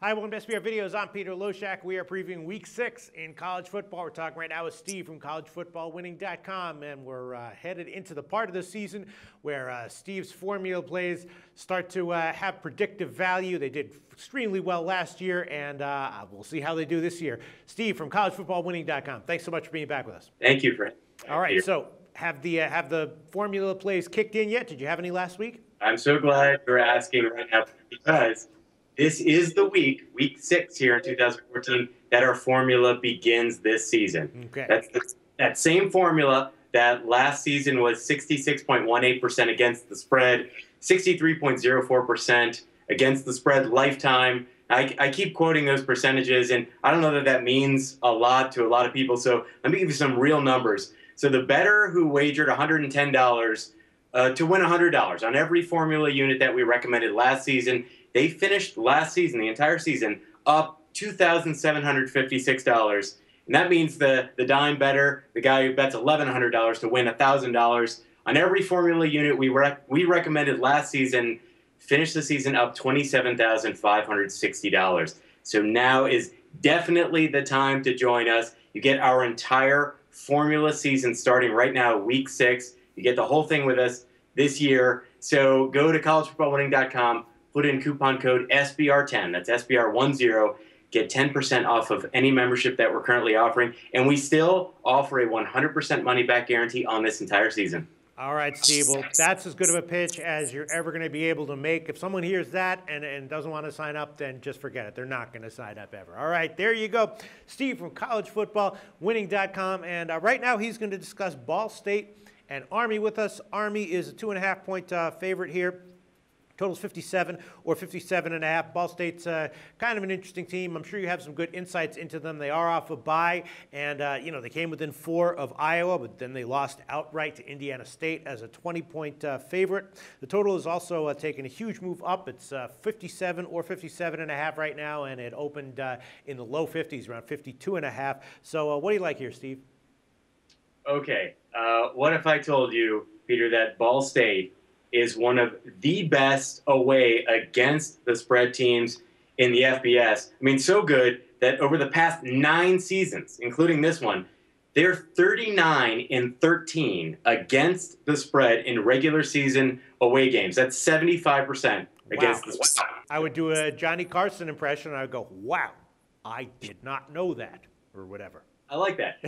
Hi, welcome to SBR Videos. I'm Peter Loshak. We are previewing Week 6 in college football. We're talking right now with Steve from collegefootballwinning.com, and we're headed into the part of the season where Steve's formula plays start to have predictive value. They did extremely well last year, and we'll see how they do this year. Steve from collegefootballwinning.com. Thanks so much for being back with us. Thank you, Fred. All right, so have the formula plays kicked in yet? Did you have any last week? I'm so glad you're asking right now because this is the week 6 here in 2014, that our formula begins this season. Okay. That's that same formula that last season was 66.18% against the spread, 63.04% against the spread lifetime. I keep quoting those percentages, and I don't know that that means a lot to a lot of people, so let me give you some real numbers. So the bettor who wagered $110 to win $100 on every formula unit that we recommended last season, they finished last season, the entire season, up $2,756. And that means the dime bettor, the guy who bets $1,100 to win $1,000 on every formula unit we recommended last season, finished the season up $27,560. So now is definitely the time to join us. You get our entire formula season starting right now, week 6. You get the whole thing with us this year. So go to collegefootballwinning.com. Put in coupon code SBR10, that's SBR10, get 10% off of any membership that we're currently offering. And we still offer a 100% money-back guarantee on this entire season. All right, Steve. Well, that's as good of a pitch as you're ever going to be able to make. If someone hears that and doesn't want to sign up, then just forget it. They're not going to sign up ever. All right, there you go. Steve from collegefootballwinning.com. And right now he's going to discuss Ball State and Army with us. Army is a 2.5-point favorite here. Total's 57 or 57.5. Ball State's kind of an interesting team. I'm sure you have some good insights into them. They are off a bye, and they came within 4 of Iowa, but then they lost outright to Indiana State as a 20-point favorite. The total is also taken a huge move up. It's 57 or 57.5 right now, and it opened in the low 50s, around 52.5. So what do you like here, Steve? Okay. What if I told you, Peter, that Ball State is one of the best away against the spread teams in the FBS. I mean, so good that over the past 9 seasons, including this one, they're 39-13 against the spread in regular season away games. That's 75% against the spread. I would do a Johnny Carson impression, and I would go, wow, I did not know that, or whatever. I like that.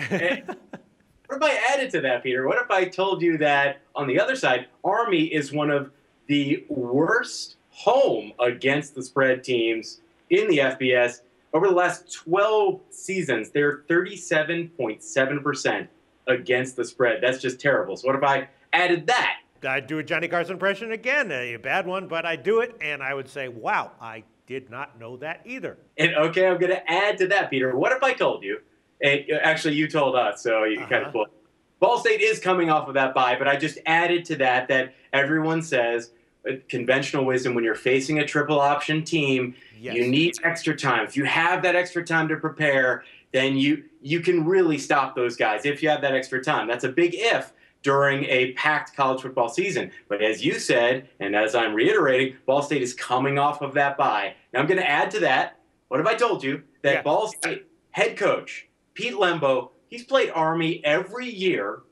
What if I added to that, Peter? What if I told you that, on the other side, Army is one of the worst home against the spread teams in the FBS? Over the last 12 seasons, they're 37.7% against the spread. That's just terrible. So what if I added that? I'd do a Johnny Carson impression again, a bad one, but I'd do it, and I would say, wow, I did not know that either. And okay, I'm going to add to that, Peter. What if I told you, actually, you told us, so you kind of pull. Ball State is coming off of that bye, but I just added to that everyone says, conventional wisdom, when you're facing a triple option team, yes, you need extra time. If you have that extra time to prepare, then you can really stop those guys if you have that extra time. That's a big if during a packed college football season. But as you said, and as I'm reiterating, Ball State is coming off of that bye. Now I'm going to add to that, what if I told you that Ball State head coach Pete Lembo, he's played Army every year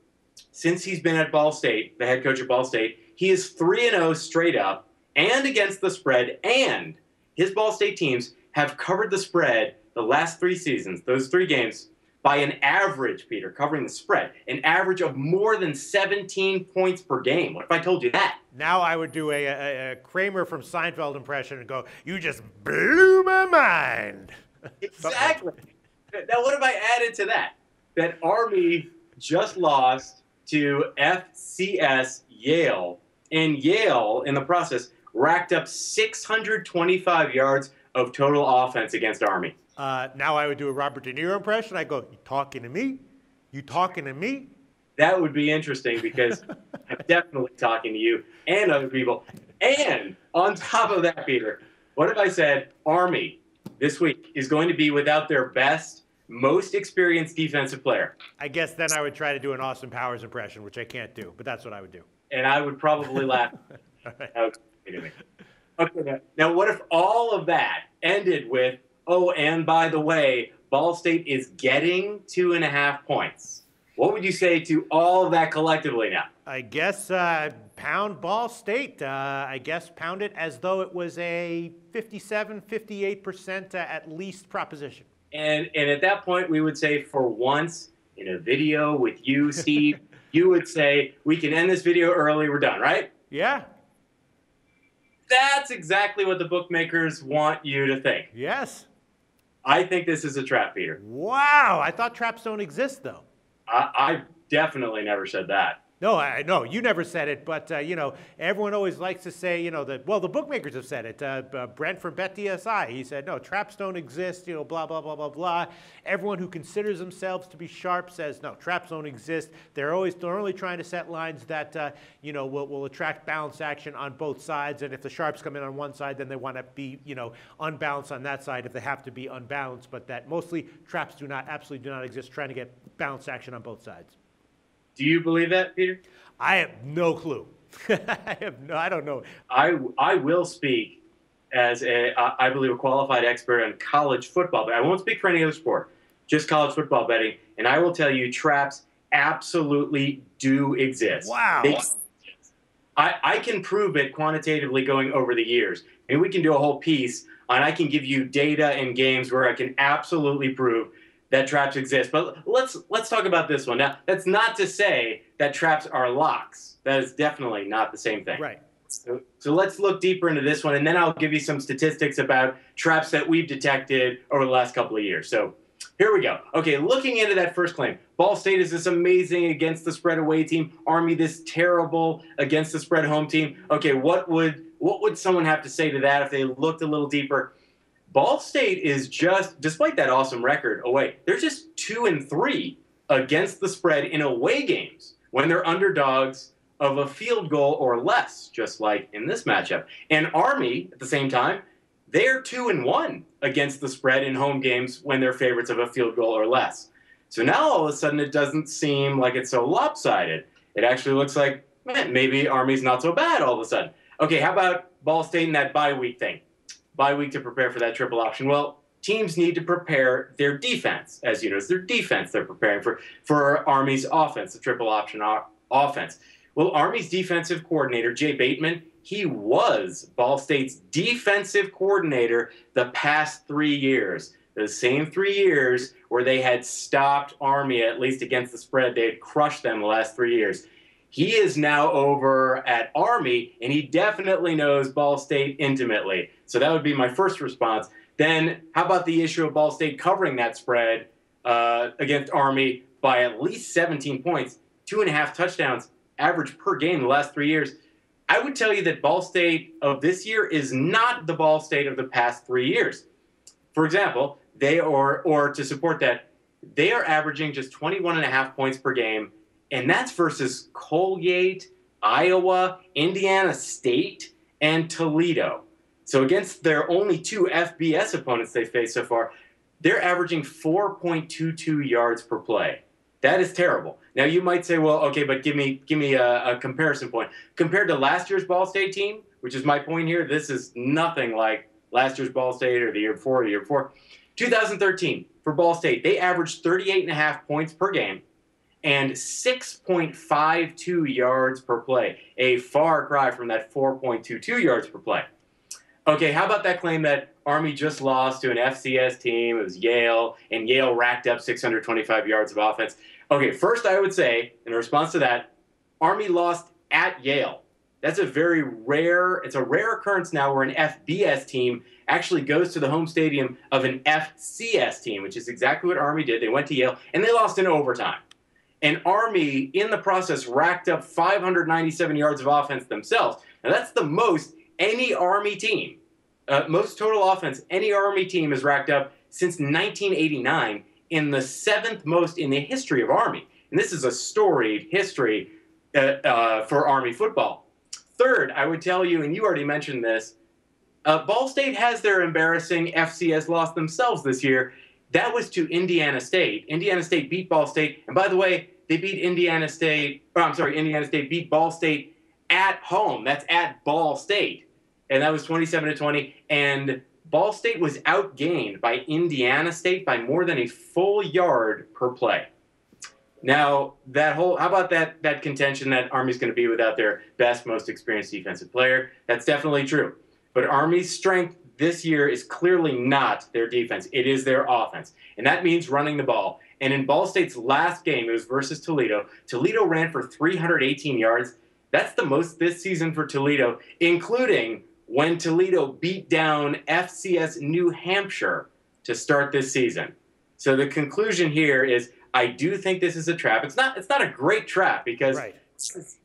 since he's been at Ball State, the head coach at Ball State. He is 3-0 straight up and against the spread, and his Ball State teams have covered the spread the last 3 seasons, those 3 games, by an average, Peter, covering the spread, an average of more than 17 points per game. What if I told you that? Now I would do a Kramer from Seinfeld impression and go, you just blew my mind. Exactly. Now, what if I added to that? That Army just lost to FCS Yale, and Yale, in the process, racked up 625 yards of total offense against Army. Now I would do a Robert De Niro impression. I go, you talking to me? You talking to me? That would be interesting because I'm definitely talking to you and other people. And on top of that, Peter, what if I said Army this week is going to be without their best, most experienced defensive player? I guess then I would try to do an Austin Powers impression, which I can't do, but that's what I would do. And I would probably laugh. All right. That would be to me. Okay, now what if all of that ended with, oh, and by the way, Ball State is getting 2.5 points? What would you say to all of that collectively now? I guess pound Ball State. I guess pound it as though it was a 57, 58% at least proposition. And at that point, we would say, for once in a video with you, Steve, you would say, we can end this video early, we're done, right? Yeah. That's exactly what the bookmakers want you to think. Yes. I think this is a trap, Peter. Wow. I thought traps don't exist, though. I definitely never said that. No, I know you never said it, but everyone always likes to say, well, the bookmakers have said it. Brent from BetDSI, he said, no, traps don't exist. Blah blah blah blah blah. Everyone who considers themselves to be sharp says, no, traps don't exist. They're only trying to set lines that will attract balance action on both sides. And if the sharps come in on one side, then they want to be unbalanced on that side if they have to be unbalanced. But that mostly traps absolutely do not exist, trying to get balance action on both sides. Do you believe that, Peter? I have no clue. I don't know. I will speak as I believe a qualified expert on college football, but I won't speak for any other sport, just college football betting. And I will tell you, traps absolutely do exist. Wow. I can prove it quantitatively going over the years. And we can do a whole piece on, I can give you data and games where I can absolutely prove that traps exist. But let's talk about this one. Now, that's not to say that traps are locks. That is definitely not the same thing. Right. So let's look deeper into this one, and then I'll give you some statistics about traps that we've detected over the last couple of years. So here we go. Okay, looking into that first claim. Ball State is this amazing against the spread away team. Army this terrible against the spread home team. Okay, what would someone have to say to that if they looked a little deeper? Ball State is just, despite that awesome record away, they're just 2-3 against the spread in away games when they're underdogs of a field goal or less, just like in this matchup. And Army, at the same time, they're 2-1 against the spread in home games when they're favorites of a field goal or less. So now all of a sudden it doesn't seem like it's so lopsided. It actually looks like, man, maybe Army's not so bad all of a sudden. Okay, how about Ball State and that bye week thing? Bye week to prepare for that triple option. Well, teams need to prepare their defense. As you know, it's their defense they're preparing for Army's offense, the triple option offense. Well, Army's defensive coordinator, Jay Bateman, he was Ball State's defensive coordinator the past 3 years. The same 3 years where they had stopped Army, at least against the spread. They had crushed them the last 3 years. He is now over at Army, and he definitely knows Ball State intimately. So that would be my first response. Then how about the issue of Ball State covering that spread against Army by at least 17 points, 2.5 touchdowns, average per game the last 3 years? I would tell you that Ball State of this year is not the Ball State of the past 3 years. For example, or to support that, they are averaging just 21.5 points per game, and that's versus Colgate, Iowa, Indiana State, and Toledo. So against their only 2 FBS opponents they faced so far, they're averaging 4.22 yards per play. That is terrible. Now you might say, well, okay, but give me a comparison point. Compared to last year's Ball State team, which is my point here, this is nothing like last year's Ball State or the year before, 2013, for Ball State, they averaged 38.5 points per game and 6.52 yards per play. A far cry from that 4.22 yards per play. Okay, how about that claim that Army just lost to an FCS team? It was Yale, and Yale racked up 625 yards of offense. Okay, first I would say, in response to that, Army lost at Yale. That's a very rare, it's a rare occurrence now where an FBS team actually goes to the home stadium of an FCS team, which is exactly what Army did. They went to Yale, and they lost in overtime. And Army, in the process, racked up 597 yards of offense themselves. Now, that's the most any Army team, most total offense any Army team has racked up since 1989, in the 7th most in the history of Army. And this is a storied history for Army football. Third, I would tell you, and you already mentioned this, Ball State has their embarrassing FCS loss themselves this year. That was to Indiana State. Indiana State beat Ball State. And by the way, they beat Indiana State beat Ball State at home. That's at Ball State. and that was 27-20. And Ball State was outgained by Indiana State by more than a full yard per play. Now, how about that contention that Army's going to be without their best, most experienced defensive player? That's definitely true. But Army's strength this year is clearly not their defense. It is their offense. And that means running the ball. And in Ball State's last game, it was versus Toledo. Toledo ran for 318 yards. That's the most this season for Toledo, including when Toledo beat down FCS New Hampshire to start this season. So the conclusion here is I do think this is a trap. It's not a great trap because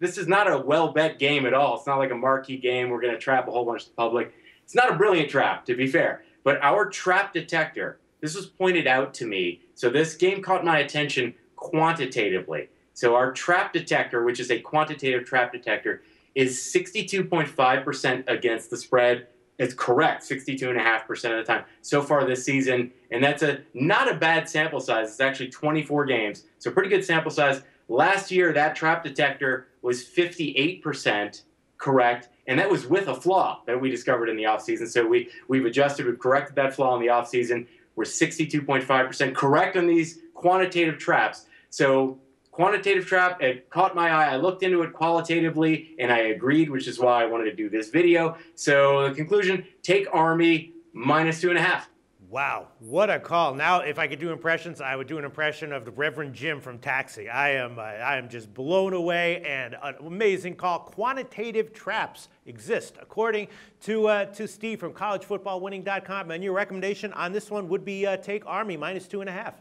this is not a well-bet game at all. It's not like a marquee game. We're going to trap a whole bunch of the public. It's not a brilliant trap, to be fair. But our trap detector, this was pointed out to me. So this game caught my attention quantitatively. So our trap detector, which is a quantitative trap detector, is 62.5% against the spread. It's correct, 62.5% of the time so far this season. And that's not a bad sample size. It's actually 24 games. So pretty good sample size. Last year, that trap detector was 58% correct. And that was with a flaw that we discovered in the offseason. So we've adjusted, we've corrected that flaw in the offseason. We're 62.5% correct on these quantitative traps. So quantitative trap, it caught my eye. I looked into it qualitatively, and I agreed, which is why I wanted to do this video. So the conclusion, take Army -2.5. Wow, what a call. Now, if I could do impressions, I would do an impression of the Reverend Jim from Taxi. I am just blown away, and an amazing call. Quantitative traps exist, according to Steve from collegefootballwinning.com. And your recommendation on this one would be take Army -2.5.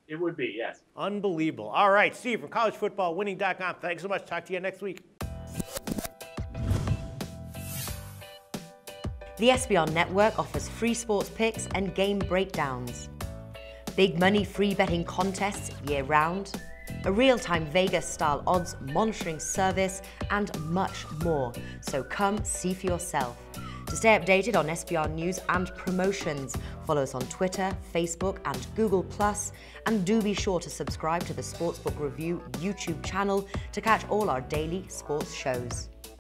It would be, yes. Unbelievable. All right, Steve from collegefootballwinning.com. Thanks so much. Talk to you next week. The SBR Network offers free sports picks and game breakdowns, big money free betting contests year-round, a real-time Vegas-style odds monitoring service, and much more. So come see for yourself. To stay updated on SBR news and promotions, follow us on Twitter, Facebook, and Google+, and do be sure to subscribe to the Sportsbook Review YouTube channel to catch all our daily sports shows.